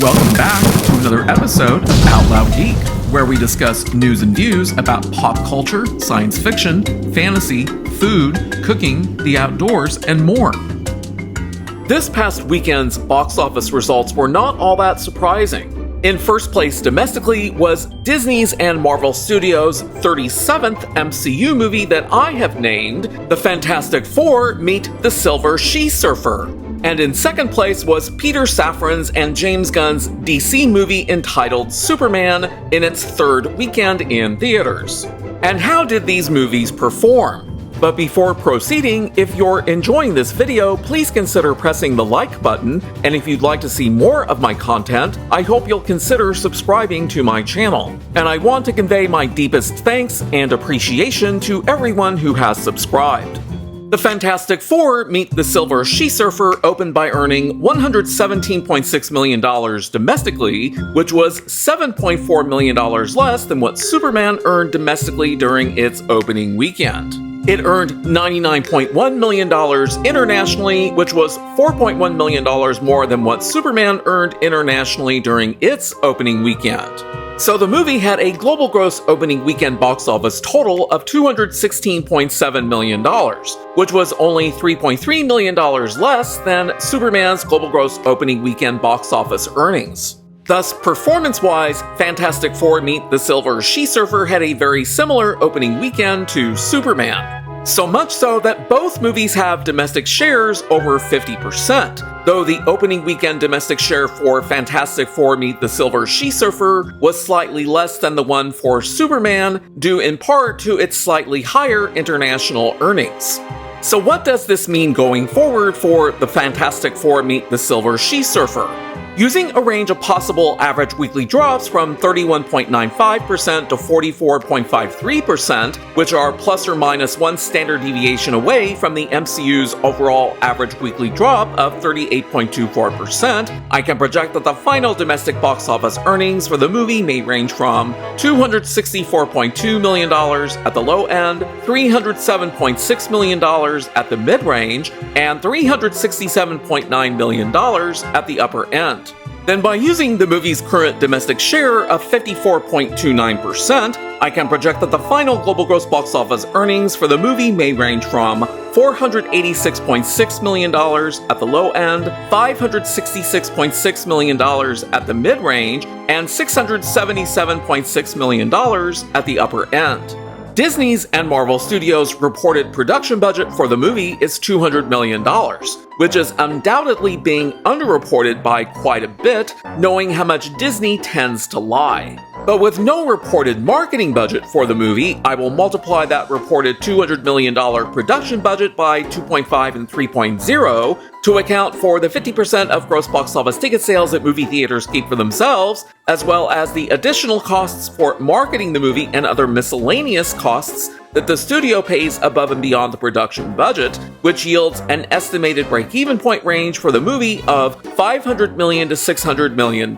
Welcome back to another episode of Out Loud Geek, where we discuss news and views about pop culture, science fiction, fantasy, food, cooking, the outdoors, and more. This past weekend's box office results were not all that surprising. In first place domestically was Disney's and Marvel Studios' 37th MCU movie that I have named The Fantastic Four Meet the Silver She-Surfer. And in second place was Peter Safran's and James Gunn's DC movie entitled Superman in its third weekend in theaters. And how did these movies perform? But before proceeding, if you're enjoying this video, please consider pressing the like button, and if you'd like to see more of my content, I hope you'll consider subscribing to my channel. And I want to convey my deepest thanks and appreciation to everyone who has subscribed. The Fantastic Four Meet the Silver She-Surfer opened by earning $117.6 million domestically, which was $7.4 million less than what Superman earned domestically during its opening weekend. It earned $99.1 million internationally, which was $4.1 million more than what Superman earned internationally during its opening weekend. So the movie had a global gross opening weekend box office total of $216.7 million, which was only $3.3 million less than Superman's global gross opening weekend box office earnings. Thus, performance-wise, Fantastic Four Meet the Silver She-Surfer had a very similar opening weekend to Superman. So much so that both movies have domestic shares over 50%, though the opening weekend domestic share for Fantastic Four Meet the Silver She-Surfer was slightly less than the one for Superman, due in part to its slightly higher international earnings. So what does this mean going forward for the Fantastic Four Meet the Silver She-Surfer? Using a range of possible average weekly drops from 31.95% to 44.53%, which are plus or minus one standard deviation away from the MCU's overall average weekly drop of 38.24%, I can project that the final domestic box office earnings for the movie may range from $264.2 million at the low end, $307.6 million at the mid-range, and $367.9 million at the upper end. Then by using the movie's current domestic share of 54.29%, I can project that the final global gross box office earnings for the movie may range from $486.6 million at the low end, $566.6 million at the mid-range, and $677.6 million at the upper end. Disney's and Marvel Studios' reported production budget for the movie is $200 million, which is undoubtedly being underreported by quite a bit, knowing how much Disney tends to lie. But with no reported marketing budget for the movie, I will multiply that reported $200 million production budget by 2.5 and 3.0 to account for the 50% of gross box office ticket sales that movie theaters keep for themselves, as well as the additional costs for marketing the movie and other miscellaneous costs that the studio pays above and beyond the production budget, which yields an estimated break-even point range for the movie of $500 million to $600 million.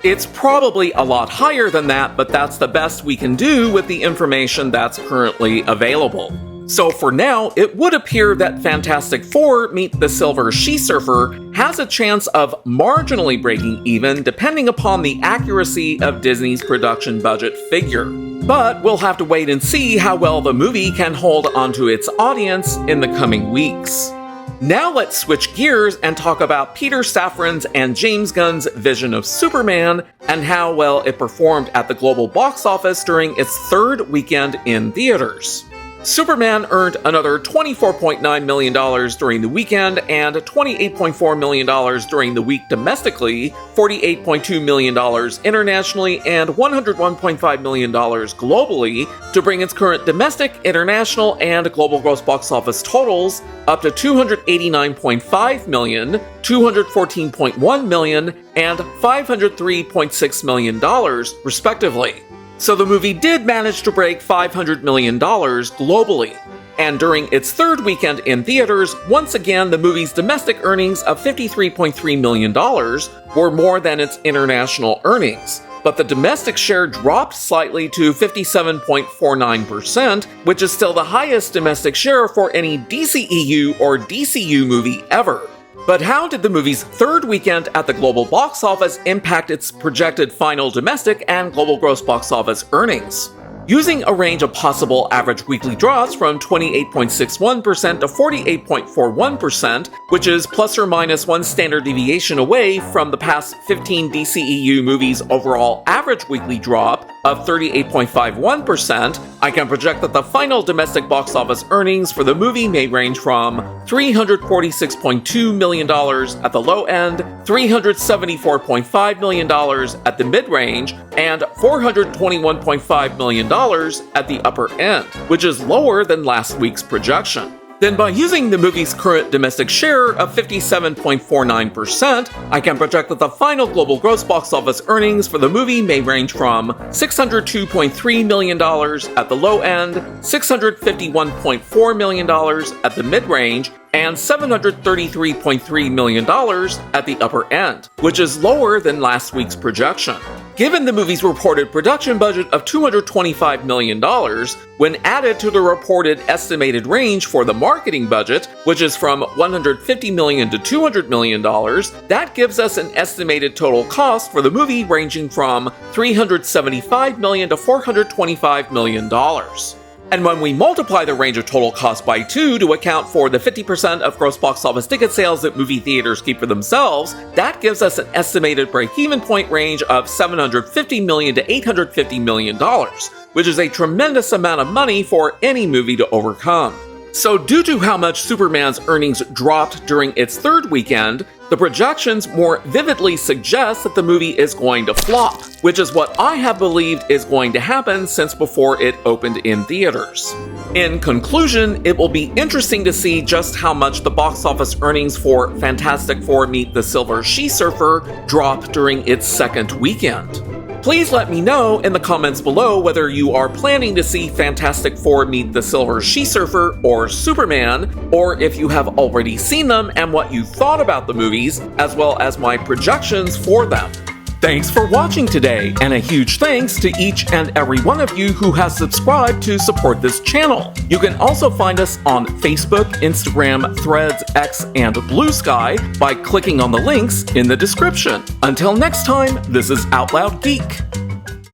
It's probably a lot higher than that, but that's the best we can do with the information that's currently available. So for now, it would appear that Fantastic Four Meet the Silver She-Surfer has a chance of marginally breaking even depending upon the accuracy of Disney's production budget figure. But we'll have to wait and see how well the movie can hold onto its audience in the coming weeks. Now let's switch gears and talk about Peter Safran's and James Gunn's vision of Superman and how well it performed at the global box office during its third weekend in theaters. Superman earned another $24.9 million during the weekend and $28.4 million during the week domestically, $48.2 million internationally, and $101.5 million globally to bring its current domestic, international, and global gross box office totals up to $289.5 million, $214.1 million, and $503.6 million, respectively. So the movie did manage to break $500 million globally. And during its third weekend in theaters, once again the movie's domestic earnings of $53.3 million were more than its international earnings. But the domestic share dropped slightly to 57.49%, which is still the highest domestic share for any DCEU or DCU movie ever. But how did the movie's third weekend at the global box office impact its projected final domestic and global gross box office earnings? Using a range of possible average weekly drops from 28.61% to 48.41%, which is plus or minus one standard deviation away from the past 15 DCEU movies' overall average weekly drop of 38.51%, I can project that the final domestic box office earnings for the movie may range from $346.2 million at the low end, $374.5 million at the mid-range, and $421.5 million at the upper end, which is lower than last week's projection. Then by using the movie's current domestic share of 57.49%, I can project that the final global gross box office earnings for the movie may range from $602.3 million at the low end, $651.4 million at the mid-range, and $733.3 million at the upper end, which is lower than last week's projection. Given the movie's reported production budget of $225 million, when added to the reported estimated range for the marketing budget, which is from $150 million to $200 million, that gives us an estimated total cost for the movie ranging from $375 million to $425 million. And when we multiply the range of total cost by 2 to account for the 50% of gross box office ticket sales that movie theaters keep for themselves, that gives us an estimated break-even point range of $750 million to $850 million, which is a tremendous amount of money for any movie to overcome. So due to how much Superman's earnings dropped during its third weekend, the projections more vividly suggest that the movie is going to flop, which is what I have believed is going to happen since before it opened in theaters. In conclusion, it will be interesting to see just how much the box office earnings for Fantastic Four Meet the Silver She-Surfer drop during its second weekend. Please let me know in the comments below whether you are planning to see Fantastic Four Meet the Silver She-Surfer or Superman, or if you have already seen them and what you thought about the movies, as well as my projections for them. Thanks for watching today, and a huge thanks to each and every one of you who has subscribed to support this channel. You can also find us on Facebook, Instagram, Threads, X, and Blue Sky by clicking on the links in the description. Until next time, this is Out Loud Geek.